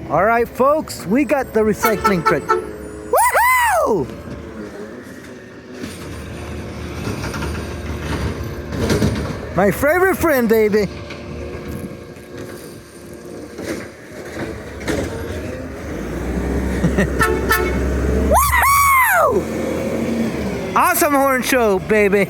Alright folks, we got the recycling truck. Woohoo! My favorite friend, baby. Woohoo! Awesome horn show, baby.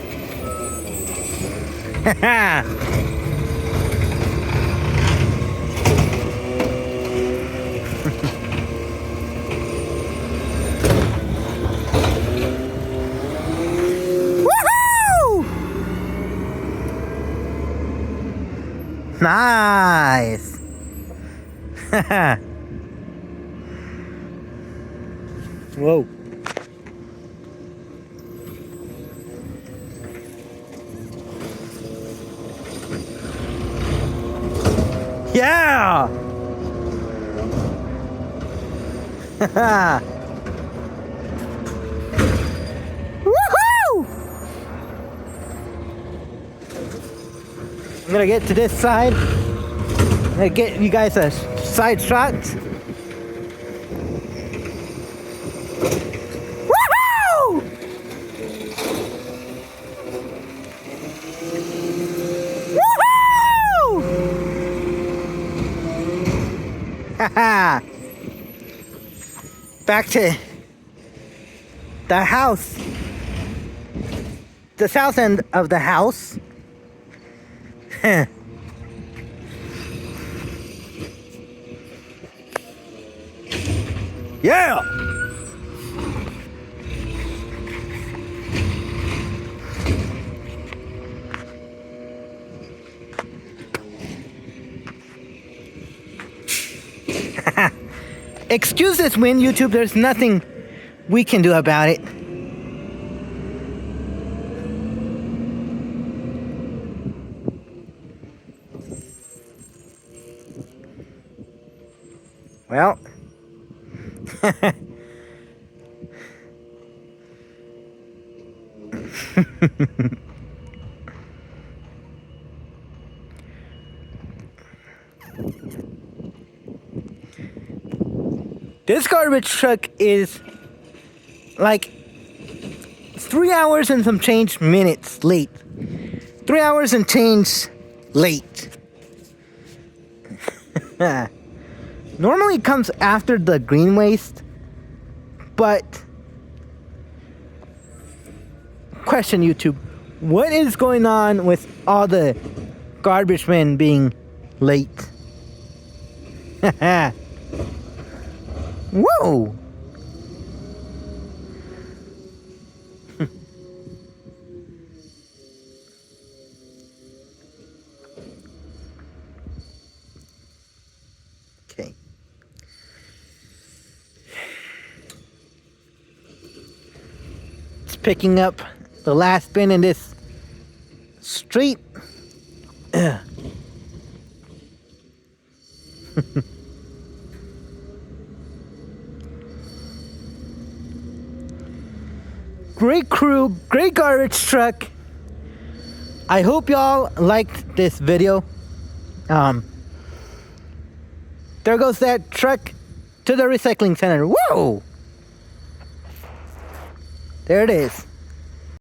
Nice. Whoa. Yeah. Woohoo! I'm gonna get to this side. I'm gonna get you guys a side shot. Woohoo! Woohoo! Haha! Back to the house. The south end of the house. Yeah! Excuse this wind, YouTube. There's nothing we can do about it. Well, this garbage truck is like 3 hours and some change minutes late. 3 hours and change late. Normally it comes after the green waste, but question YouTube, what is going on with all the garbage men being late? Whoa! Okay. It's picking up the last bin in this street. Great crew, great garbage truck. I hope y'all liked this video. There goes that truck to the recycling center. Whoa! There it is.